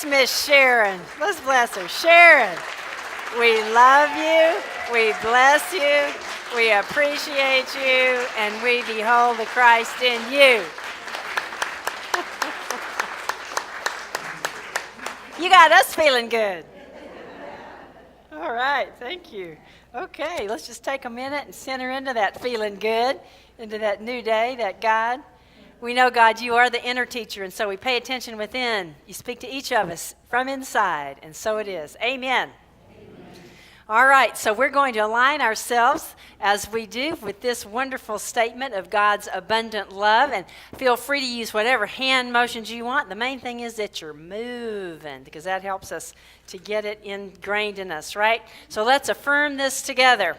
bless Miss Sharon. Let's bless her. Sharon, we love you. We bless you. We appreciate you. And we behold the Christ in you. You got us feeling good. All right, thank you. Okay, let's just take a minute and center into that feeling good, into that new day, that God. We know, God, you are the inner teacher, and so we pay attention within. You speak to each of us from inside, and so it is. Amen. All right, so we're going to align ourselves as we do with this wonderful statement of God's abundant love, and feel free to use whatever hand motions you want. The main thing is that you're moving, because that helps us to get it ingrained in us, right? So let's affirm this together.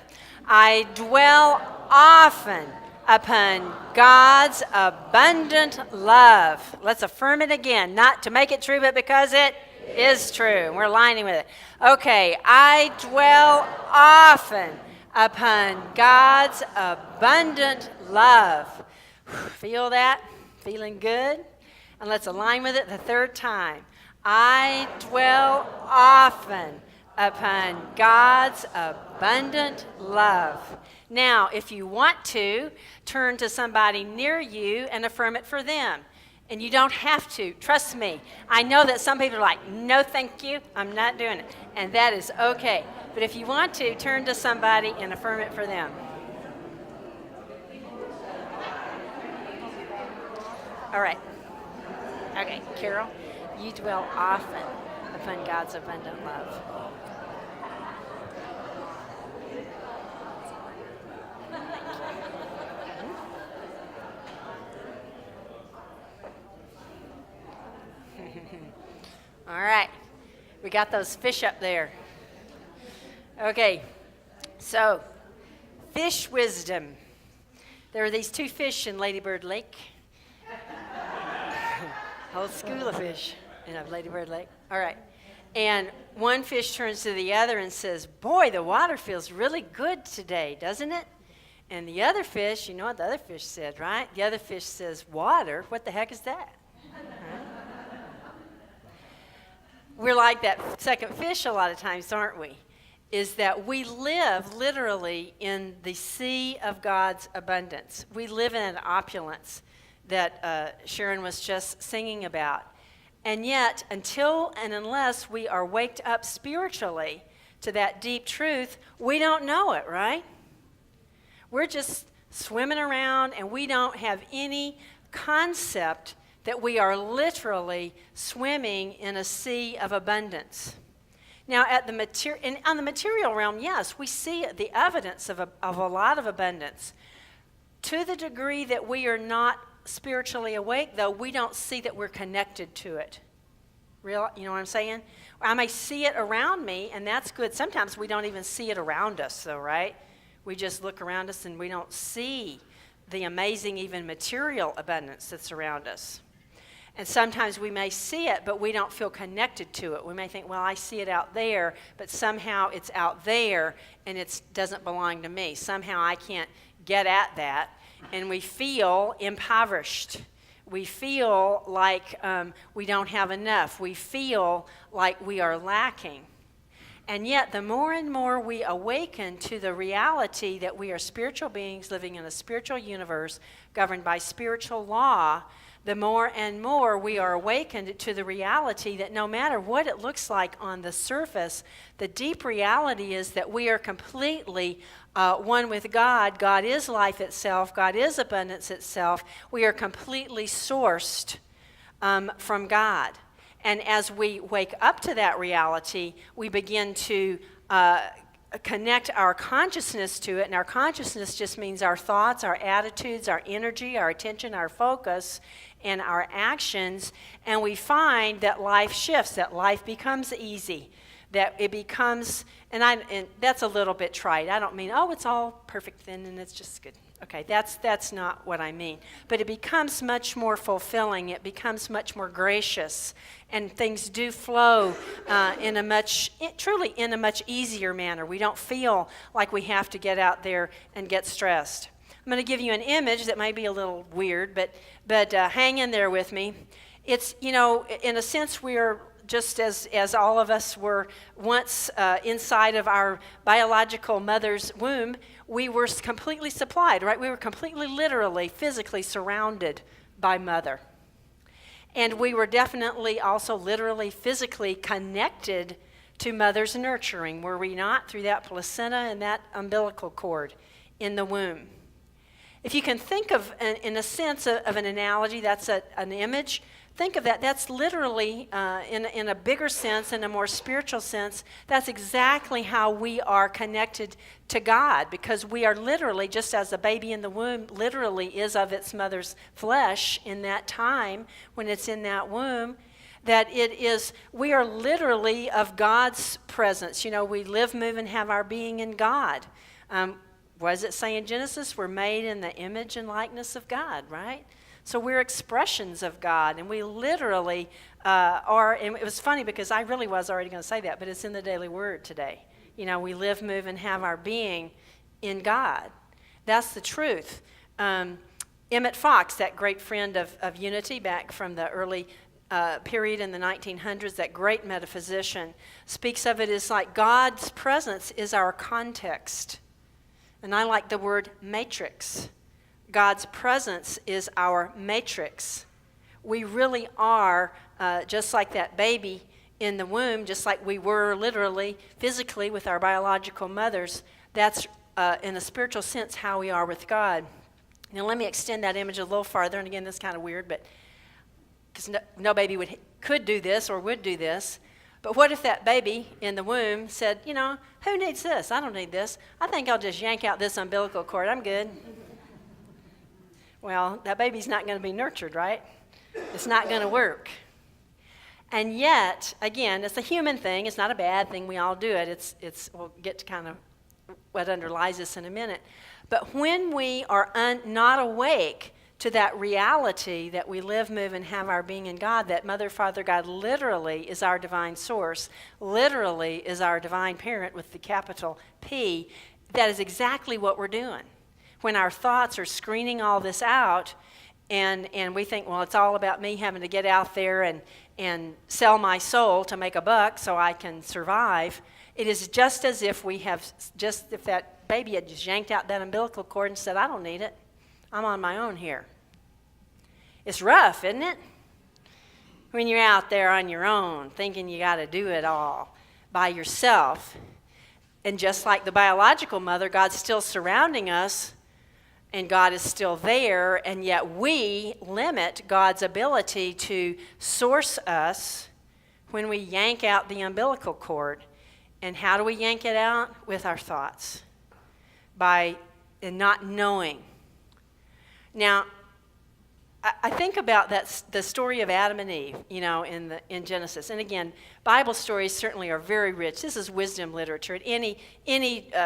I dwell often upon God's abundant love. Let's affirm it again, not to make it true, but because it is true. We're aligning with it. Okay, I dwell often upon God's abundant love. Feel that? Feeling good? And let's align with it the third time. I dwell often upon God's abundant love. Now, if you want to, turn to somebody near you and affirm it for them. And you don't have to. Trust me. I know that some people are like, no, thank you. I'm not doing it. And that is okay. But if you want to, turn to somebody and affirm it for them. All right. Okay, Carol, you dwell often upon God's abundant love. All right, we got those fish up there. Okay, so fish wisdom. There are these two fish in Lady Bird Lake. Whole school of fish in Lady Bird Lake. All right, and one fish turns to the other and says, boy, the water feels really good today, doesn't it? And the other fish, you know what the other fish said, right? The other fish says, water? What the heck is that? We're like that second fish a lot of times, aren't we? Is that we live literally in the sea of God's abundance. We live in an opulence that Sharon was just singing about. And yet, until and unless we are waked up spiritually to that deep truth, we don't know it, right? We're just swimming around and we don't have any concept that we are literally swimming in a sea of abundance. Now, on the material realm, yes, we see the evidence of a lot of abundance. To the degree that we are not spiritually awake, though, we don't see that we're connected to it. You know what I'm saying? I may see it around me, and that's good. Sometimes we don't even see it around us, though, right? We just look around us and we don't see the amazing, even material abundance that's around us. And sometimes we may see it, but we don't feel connected to it. We may think, well, I see it out there, but somehow it's out there and it doesn't belong to me. Somehow I can't get at that. And we feel impoverished. We feel like we don't have enough. We feel like we are lacking. And yet, the more and more we awaken to the reality that we are spiritual beings living in a spiritual universe governed by spiritual law, the more and more we are awakened to the reality that no matter what it looks like on the surface, the deep reality is that we are completely one with God. God is life itself. God is abundance itself. We are completely sourced from God. And as we wake up to that reality, we begin to connect our consciousness to it. And our consciousness just means our thoughts, our attitudes, our energy, our attention, our focus, and our actions. And we find that life shifts, that life becomes easy, that it becomes, and that's a little bit trite. I don't mean, oh, it's all perfect then and it's just good. Okay, that's not what I mean. But it becomes much more fulfilling. It becomes much more gracious. And things do flow truly in a much easier manner. We don't feel like we have to get out there and get stressed. I'm going to give you an image that might be a little weird, but hang in there with me. It's, in a sense, we're just as all of us were once inside of our biological mother's womb, we were completely supplied, right? We were completely, literally, physically surrounded by mother. And we were definitely also literally, physically connected to mother's nurturing, were we not, through that placenta and that umbilical cord in the womb. If you can think of, in a sense of an analogy, that's an image, think of that. That's literally, in a bigger sense, in a more spiritual sense, that's exactly how we are connected to God, because we are literally, just as a baby in the womb literally is of its mother's flesh in that time when it's in that womb, that we are literally of God's presence. You know, we live, move, and have our being in God. What does it say in Genesis? We're made in the image and likeness of God, right? So we're expressions of God, and we literally are, and it was funny because I really was already going to say that, but it's in the Daily Word today. You know, we live, move, and have our being in God. That's the truth. Emmett Fox, that great friend of Unity back from the early period in the 1900s, that great metaphysician, speaks of it as like God's presence is our context. And I like the word matrix. God's presence is our matrix. We really are just like that baby in the womb, just like we were literally, physically with our biological mothers. That's, in a spiritual sense, how we are with God. Now let me extend that image a little farther. And again, this is kind of weird, but because no baby could do this or would do this. But what if that baby in the womb said, you know, who needs this? I don't need this. I think I'll just yank out this umbilical cord. I'm good. Well, that baby's not going to be nurtured, right? It's not going to work. And yet, again, it's a human thing. It's not a bad thing. We all do it. We'll get to kind of what underlies this in a minute. But when we are not awake to that reality that we live, move, and have our being in God, that Mother, Father, God literally is our divine source, literally is our divine parent with the capital P, that is exactly what we're doing. When our thoughts are screening all this out and we think, well, it's all about me having to get out there and sell my soul to make a buck so I can survive, it is just as if if that baby had just yanked out that umbilical cord and said, I don't need it. I'm on my own here. It's rough, isn't it? When you're out there on your own, thinking you got to do it all by yourself. And just like the biological mother, God's still surrounding us, and God is still there, and yet we limit God's ability to source us when we yank out the umbilical cord. And how do we yank it out? With our thoughts. By not knowing. Now, I think about the story of Adam and Eve, you know, in Genesis. And again, Bible stories certainly are very rich. This is wisdom literature. Any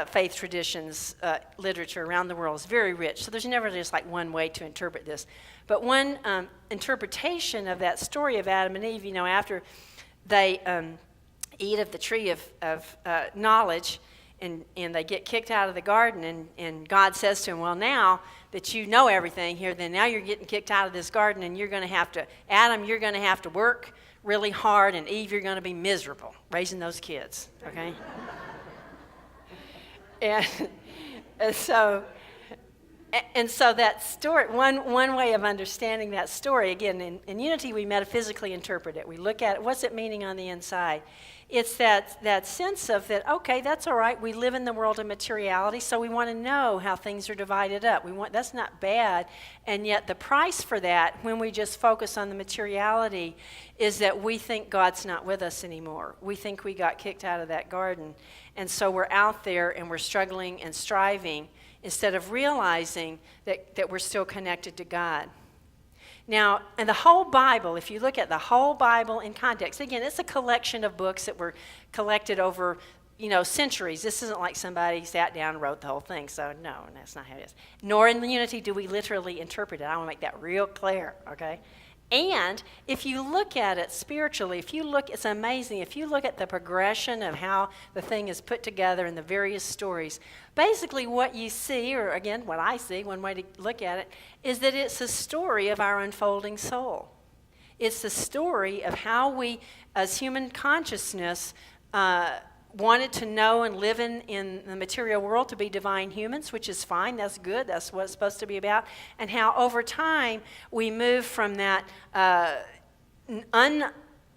faith traditions literature around the world is very rich. So there's never just like one way to interpret this. But one interpretation of that story of Adam and Eve, you know, after they eat of the tree of knowledge, and they get kicked out of the garden, and God says to him, well, now that you know everything here, then now you're getting kicked out of this garden, and you're going to have to, Adam, you're going to have to work really hard, and Eve, you're going to be miserable raising those kids, okay? and so that story, one way of understanding that story, again, in Unity, we metaphysically interpret it. We look at it, what's it meaning on the inside? It's that sense of that, okay, that's all right. We live in the world of materiality, so we want to know how things are divided up. That's not bad. And yet the price for that, when we just focus on the materiality, is that we think God's not with us anymore. We think we got kicked out of that garden. And so we're out there and we're struggling and striving instead of realizing that we're still connected to God. Now, and the whole Bible, if you look at the whole Bible in context, again, it's a collection of books that were collected over, you know, centuries. This isn't like somebody sat down and wrote the whole thing. So no, that's not how it is. Nor in the Unity do we literally interpret it. I want to make that real clear, okay? And if you look at it spiritually, it's amazing. If you look at the progression of how the thing is put together in the various stories, basically what you see, or again, what I see, one way to look at it, is that it's a story of our unfolding soul. It's the story of how we, as human consciousness, wanted to know and live in the material world to be divine humans, which is fine. That's good. That's what it's supposed to be about. And how over time we move from that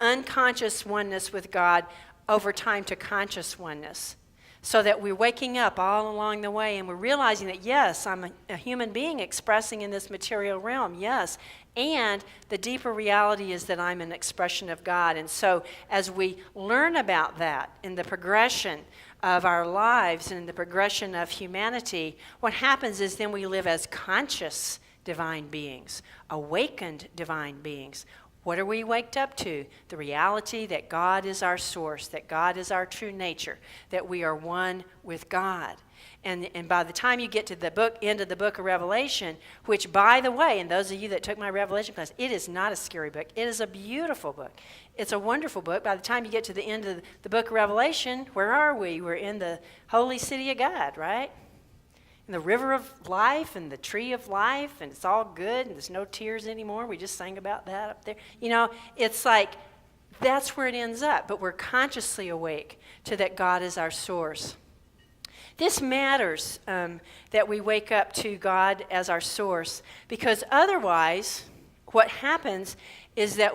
unconscious oneness with God over time to conscious oneness. So that we're waking up all along the way and we're realizing that, yes, I'm a human being expressing in this material realm, yes. And the deeper reality is that I'm an expression of God. And so as we learn about that in the progression of our lives and in the progression of humanity, what happens is then we live as conscious divine beings, awakened divine beings. What are we waked up to? The reality that God is our source, that God is our true nature, that we are one with God. And by the time you get to the end of the book of Revelation, which, by the way, and those of you that took my Revelation class, it is not a scary book. It is a beautiful book. It's a wonderful book. By the time you get to the end of the book of Revelation, where are we? We're in the holy city of God, right? And the river of life and the tree of life, and it's all good, and there's no tears anymore. We just sang about that up there. You know, it's like that's where it ends up, but we're consciously awake to that God is our source. This matters that we wake up to God as our source, because otherwise what happens is that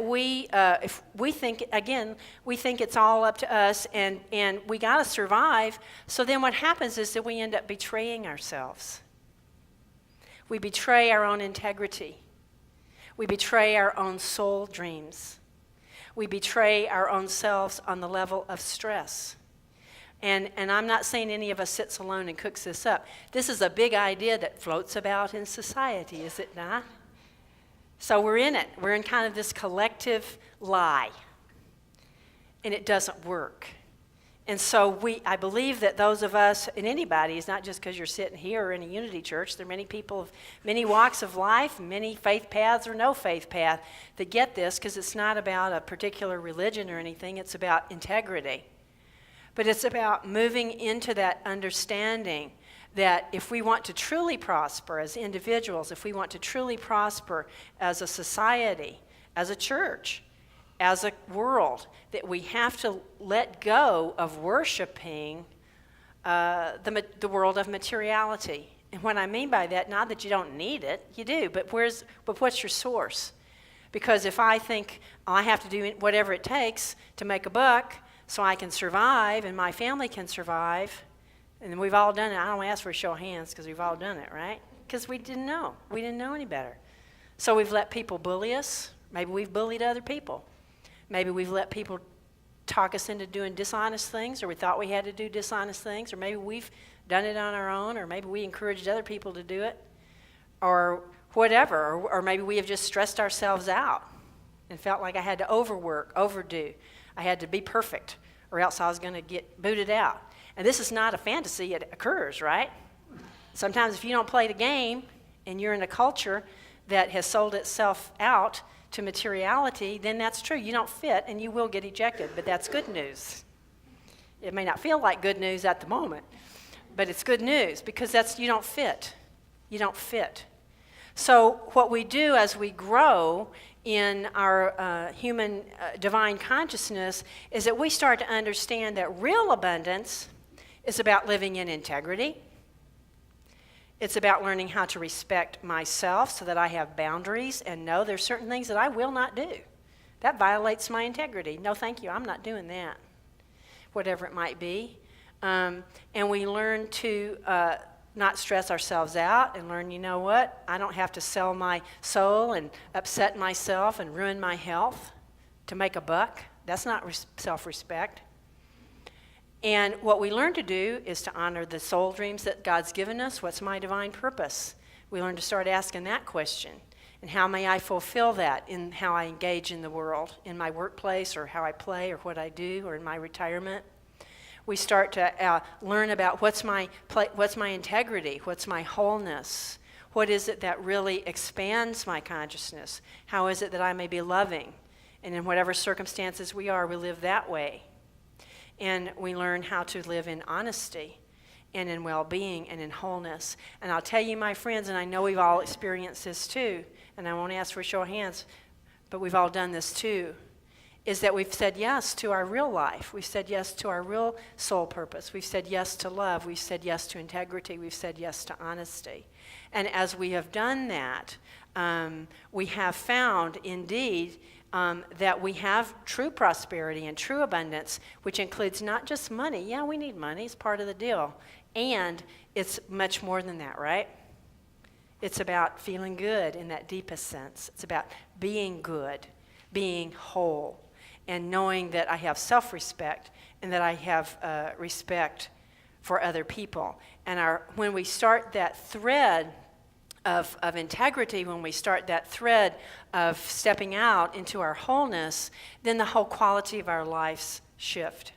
if we think, again, we think it's all up to us and we got to survive. So then what happens is that we end up betraying ourselves. We betray our own integrity. We betray our own soul dreams. We betray our own selves on the level of stress. And I'm not saying any of us sits alone and cooks this up. This is a big idea that floats about in society, is it not? So we're in it. We're in kind of this collective lie. And it doesn't work. And so I believe that those of us, and anybody, is not just because you're sitting here or in a unity church. There are many people of many walks of life, many faith paths or no faith path that get this, because it's not about a particular religion or anything. It's about integrity. But it's about moving into that understanding that if we want to truly prosper as individuals, if we want to truly prosper as a society, as a church, as a world, that we have to let go of worshiping the world of materiality. And what I mean by that, not that you don't need it, you do, but what's your source? Because if I think I have to do whatever it takes to make a buck so I can survive and my family can survive, and we've all done it. I don't ask for a show of hands because we've all done it, right? Because we didn't know. We didn't know any better. So we've let people bully us. Maybe we've bullied other people. Maybe we've let people talk us into doing dishonest things, or we thought we had to do dishonest things, or maybe we've done it on our own, or maybe we encouraged other people to do it, or whatever, or maybe we have just stressed ourselves out and felt like I had to overdo. I had to be perfect, or else I was going to get booted out. And this is not a fantasy. It occurs, right? Sometimes if you don't play the game and you're in a culture that has sold itself out to materiality, then that's true. You don't fit and you will get ejected, but that's good news. It may not feel like good news at the moment, but it's good news because you don't fit. You don't fit. So what we do as we grow in our human divine consciousness is that we start to understand that real abundance is about living in integrity. It's about learning how to respect myself so that I have boundaries and know there's certain things that I will not do. That violates my integrity. No, thank you, I'm not doing that, whatever it might be. And we learn to not stress ourselves out and learn, you know what, I don't have to sell my soul and upset myself and ruin my health to make a buck. That's not self-respect. And what we learn to do is to honor the soul dreams that God's given us. What's my divine purpose? We learn to start asking that question. And how may I fulfill that in how I engage in the world, in my workplace, or how I play, or what I do, or in my retirement? We start to learn about what's my integrity, what's my wholeness, what is it that really expands my consciousness, how is it that I may be loving, and in whatever circumstances we are, we live that way. And we learn how to live in honesty and in well-being and in wholeness. And I'll tell you, my friends, and I know we've all experienced this too, and I won't ask for a show of hands, but we've all done this too, is that we've said yes to our real life. We've said yes to our real soul purpose. We've said yes to love. We've said yes to integrity. We've said yes to honesty. And as we have done that, we have found indeed that we have true prosperity and true abundance, which includes not just money. Yeah, we need money. It's part of the deal. And it's much more than that, right? It's about feeling good in that deepest sense. It's about being good, being whole, and knowing that I have self-respect and that I have respect for other people. And when we start that thread of integrity, when we start that thread of stepping out into our wholeness, then the whole quality of our lives shift.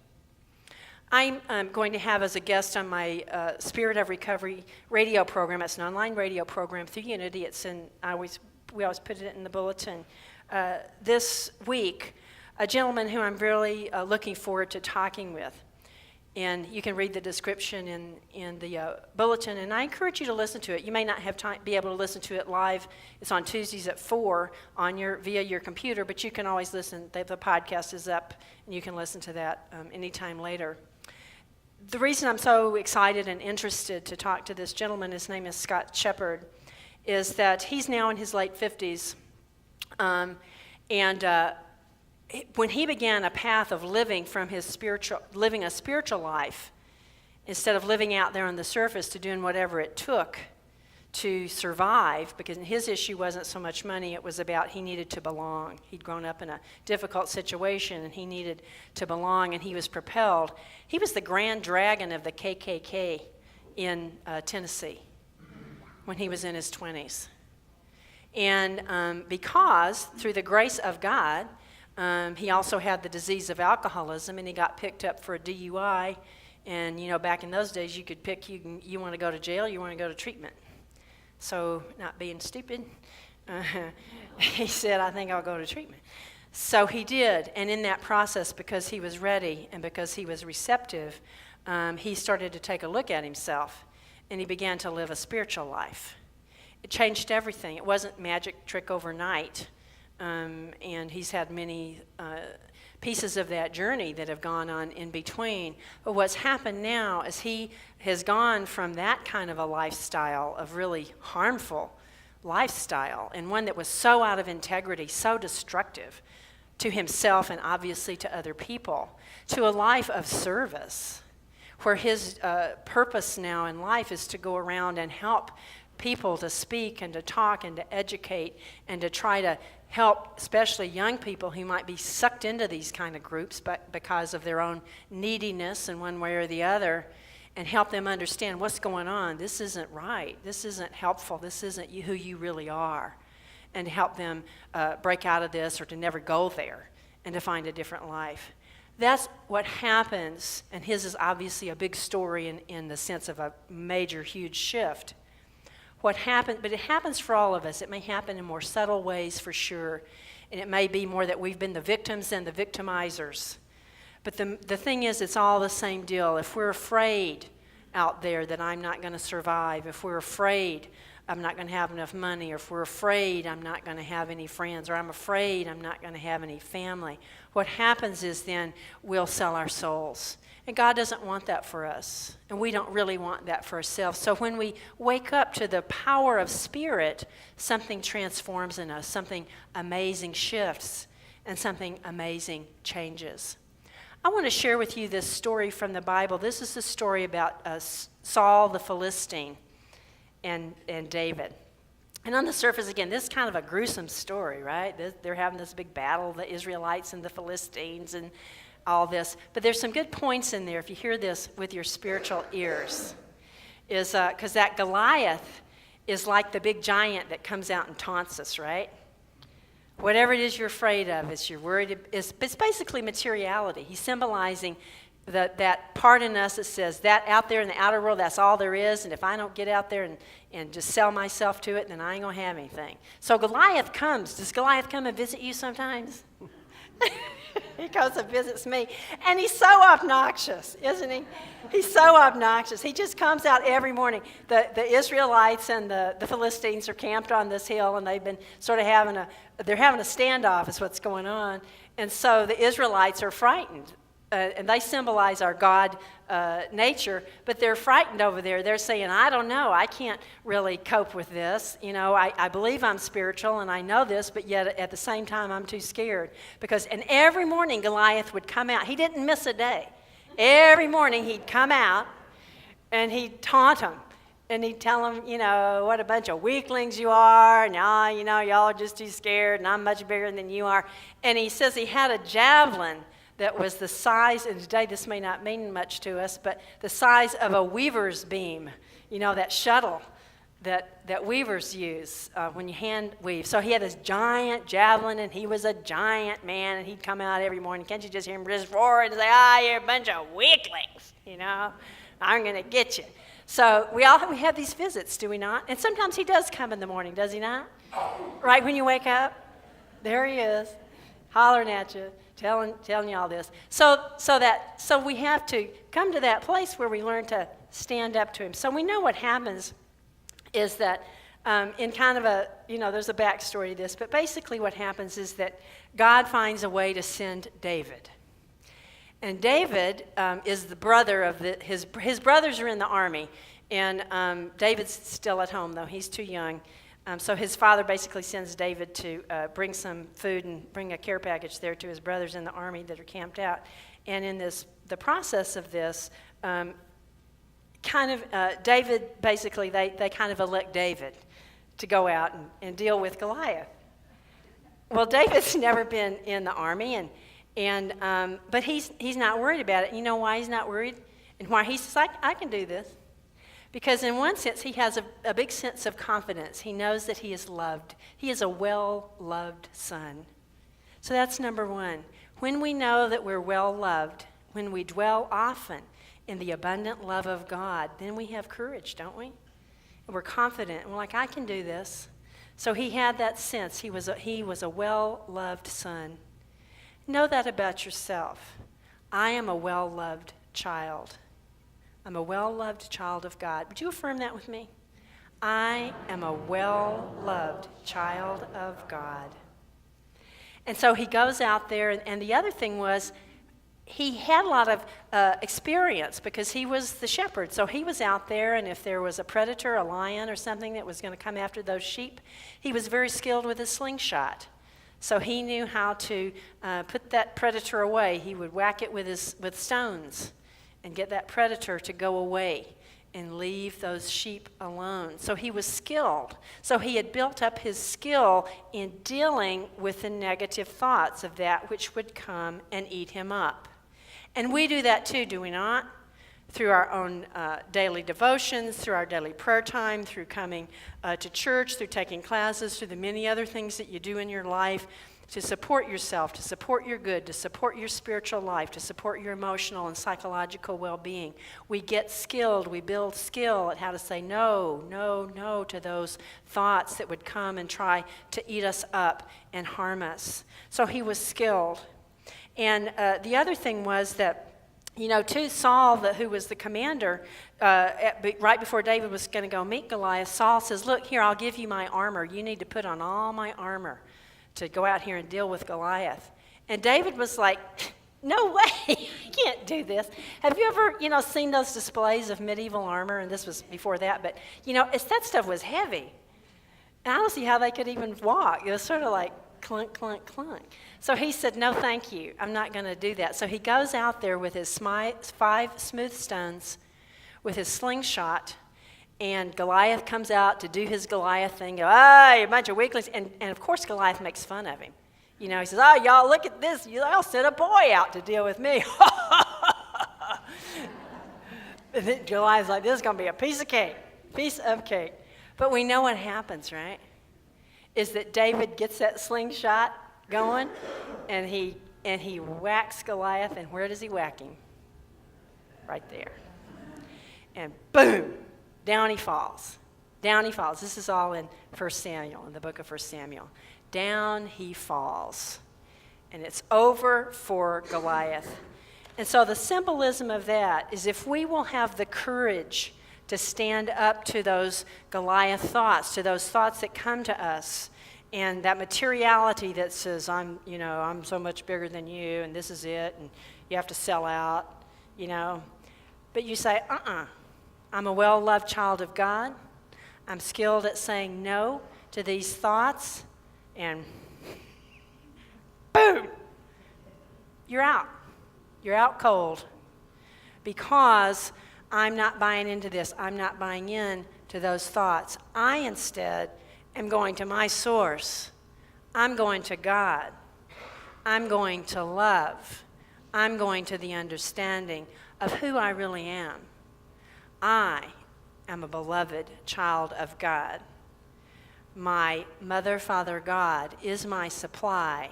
I'm going to have as a guest on my Spirit of Recovery radio program. It's an online radio program through Unity. We always put it in the bulletin. This week, a gentleman who I'm really looking forward to talking with. And you can read the description in the bulletin, and I encourage you to listen to it. You may not have time be able to listen to it live. It's on Tuesdays at 4 via your computer, but you can always listen. The podcast is up, and you can listen to that anytime later. The reason I'm so excited and interested to talk to this gentleman, his name is Scott Shepard, is that he's now in his late 50s, when he began a path of living living a spiritual life, instead of living out there on the surface to doing whatever it took to survive, because his issue wasn't so much money, it was about he needed to belong. He'd grown up in a difficult situation and he needed to belong, and he was propelled. He was the grand dragon of the KKK in Tennessee when he was in his 20s. And because, through the grace of God, he also had the disease of alcoholism, and he got picked up for a DUI. And, back in those days, you could pick, you want to go to jail, you want to go to treatment. So, not being stupid, he said, I think I'll go to treatment. So he did, and in that process, because he was ready and because he was receptive, he started to take a look at himself, and he began to live a spiritual life. It changed everything. It wasn't magic trick overnight. And he's had many pieces of that journey that have gone on in between. But what's happened now is he has gone from that kind of a lifestyle, of really harmful lifestyle, and one that was so out of integrity, so destructive to himself and obviously to other people, to a life of service, where his purpose now in life is to go around and help people to speak and to talk and to educate and to try to help especially young people who might be sucked into these kind of groups but because of their own neediness in one way or the other, and help them understand what's going on. This isn't right. This isn't helpful. This isn't who you really are. And to help them break out of this, or to never go there, and to find a different life. That's what happens, and his is obviously a big story in the sense of a major, huge shift. What happened, but it happens for all of us. It may happen in more subtle ways for sure, and it may be more that we've been the victims than the victimizers. But the thing is, it's all the same deal. If we're afraid out there that I'm not going to survive, if we're afraid I'm not going to have enough money, or if we're afraid I'm not going to have any friends, or I'm afraid I'm not going to have any family, what happens is then we'll sell our souls. And God doesn't want that for us, and we don't really want that for ourselves. So when we wake up to the power of Spirit, something transforms in us, something amazing shifts, and something amazing changes. I want to share with you this story from the Bible. This is the story about Saul the Philistine and David. And on the surface, again, this is kind of a gruesome story, right? They're having this big battle, the Israelites and the Philistines and all this. But there's some good points in there if you hear this with your spiritual ears. Is because that Goliath is like the big giant that comes out and taunts us, right? Whatever it is you're afraid of, you're worried, it's basically materiality. He's symbolizing that part in us that says that out there in the outer world, that's all there is, and if I don't get out there and just sell myself to it, then I ain't going to have anything. So Goliath comes. Does Goliath come and visit you sometimes? He goes and visits me. And he's so obnoxious, isn't he? He's so obnoxious. He just comes out every morning. The Israelites and the Philistines are camped on this hill, and they've been sort of having a standoff is what's going on. And so the Israelites are frightened. And they symbolize our God nature, but they're frightened over there. They're saying, I don't know, I can't really cope with this. You know, I believe I'm spiritual and I know this, but yet at the same time I'm too scared. And every morning Goliath would come out. He didn't miss a day. Every morning he'd come out and he'd taunt them. And he'd tell them, you know, what a bunch of weaklings you are, and you know, y'all are just too scared, and I'm much bigger than you are. And he says he had a javelin that was the size, and today this may not mean much to us, but the size of a weaver's beam, you know, that shuttle that weavers use when you hand weave. So he had this giant javelin, and he was a giant man, and he'd come out every morning. Can't you just hear him just roar and say, you're a bunch of weaklings, you know, I'm going to get you. So we have these visits, do we not? And sometimes he does come in the morning, does he not? Right when you wake up, there he is, hollering at you. Telling you all this. So we have to come to that place where we learn to stand up to him. So we know what happens is that in kind of a, you know, there's a backstory to this, but basically what happens is that God finds a way to send David. And David is the brother of his brothers are in the army, and David's still at home, though. He's too young. So his father basically sends David to bring some food and bring a care package there to his brothers in the army that are camped out. And in the process of this, David, basically, they kind of elect David to go out and deal with Goliath. Well, David's never been in the army, but he's not worried about it. You know why he's not worried? And why he says, I can do this. Because in one sense, he has a big sense of confidence. He knows that he is loved. He is a well-loved son. So that's number one. When we know that we're well-loved, when we dwell often in the abundant love of God, then we have courage, don't we? And we're confident. And we're like, I can do this. So he had that sense. He was a well-loved son. Know that about yourself. I am a well-loved child. I'm a well-loved child of God. Would you affirm that with me? I am a well-loved child of God. And so he goes out there, and the other thing was he had a lot of experience because he was the shepherd. So he was out there, and if there was a predator, a lion or something that was going to come after those sheep, he was very skilled with his slingshot. So he knew how to put that predator away. He would whack it with stones and get that predator to go away and leave those sheep alone. So he was skilled. So he had built up his skill in dealing with the negative thoughts of that which would come and eat him up. And we do that too, do we not? Through our own daily devotions, through our daily prayer time, through coming to church, through taking classes, through the many other things that you do in your life to support yourself, to support your good, to support your spiritual life, to support your emotional and psychological well-being. We get skilled, we build skill at how to say no, no, no to those thoughts that would come and try to eat us up and harm us. So he was skilled. And the other thing was that, you know, to Saul, who was the commander, right before David was going to go meet Goliath, Saul says, look, here, I'll give you my armor. You need to put on all my armor to go out here and deal with Goliath. And David was like, no way, I can't do this. Have you ever, you know, seen those displays of medieval armor? And this was before that, but, you know, that stuff was heavy. And I don't see how they could even walk. It was sort of like clunk, clunk, clunk. So he said, no, thank you. I'm not going to do that. So he goes out there with his 5 smooth stones, with his slingshot, and Goliath comes out to do his Goliath thing. Go, you bunch of weaklings. And of course, Goliath makes fun of him. You know, he says, y'all, look at this. Y'all sent a boy out to deal with me. And then Goliath's like, this is going to be a piece of cake. But we know what happens, right? Is that David gets that slingshot going, and he whacks Goliath. And where does he whack him? Right there. And boom. Down he falls. This is all in 1 Samuel, in the book of 1 Samuel. Down he falls. and it's over for Goliath. And so the symbolism of that is if we will have the courage to stand up to those Goliath thoughts, to those thoughts that come to us, and that materiality that says, I'm so much bigger than you, and this is it, and you have to sell out, But you say, I'm a well-loved child of God. I'm skilled at saying no to these thoughts, and boom, you're out. You're out cold because I'm not buying into this. I'm not buying in to those thoughts. I instead am going to my source. I'm going to God. I'm going to love. I'm going to the understanding of who I really am. I am a beloved child of God. My mother, father, God is my supply,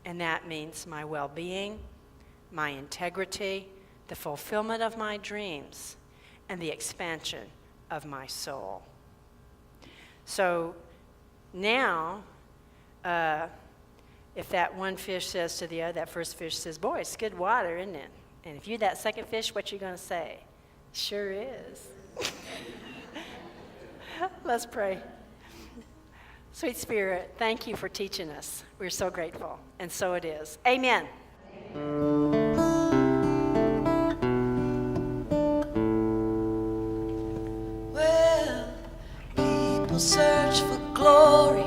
and that means my well-being, my integrity, the fulfillment of my dreams, and the expansion of my soul. So now, if that one fish says to the other, that first fish says, boy, it's good water, isn't it? And if you're that second fish, what you going to say? Sure is. Let's pray. Sweet Spirit, thank you for teaching us. We're so grateful, and so it is. Amen. Well, people search for glory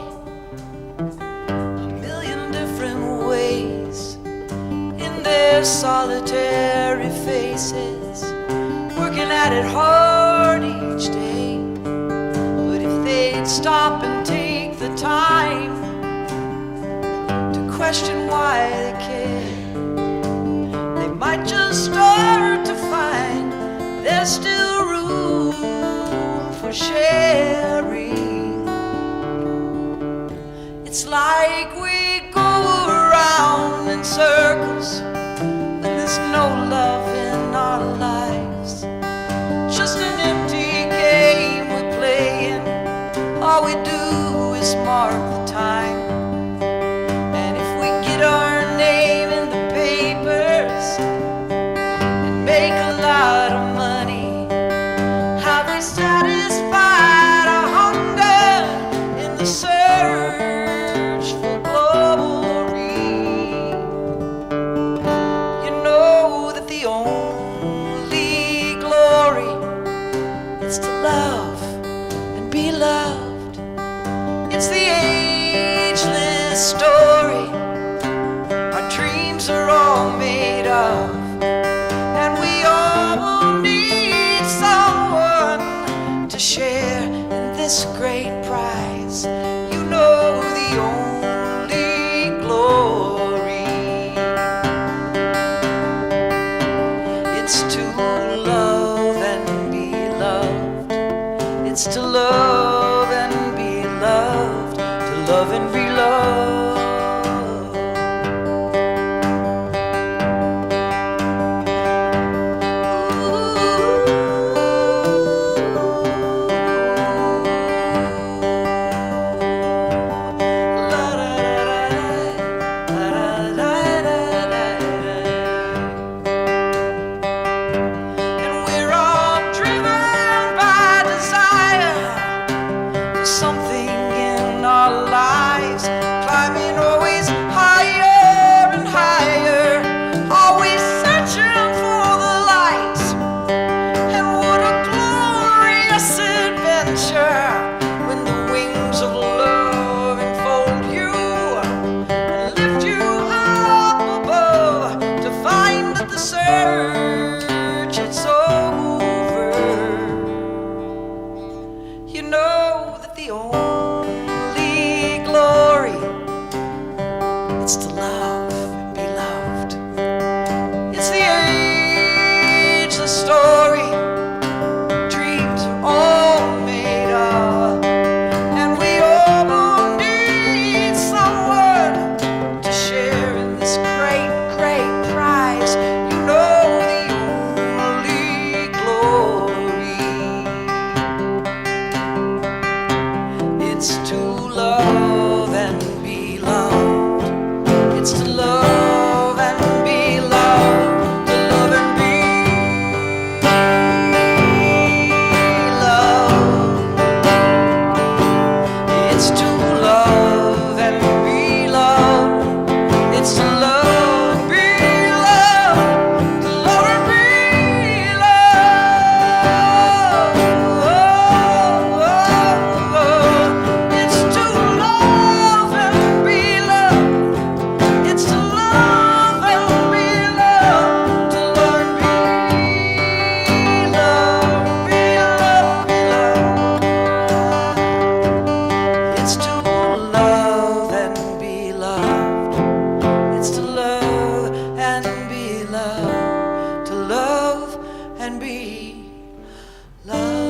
a million different ways in their solitary faces, working at it hard each day. But if they'd stop and take the time to question why they care, they might just start to find there's still room for sharing. It's like we go around in circles when there's no love in our lives. Just an empty game we're playing. All we do is mark the time. And if we get our name in the papers and make a lot of money, have we satisfied our hunger in the search for glory? You know that the only glory is to love and be loved. It's the ageless story our dreams are all made of. And we all need someone to share in this great prize. You know the only glory. It's to love and be loved. It's to love and be loved. To love and be loved. and be loved.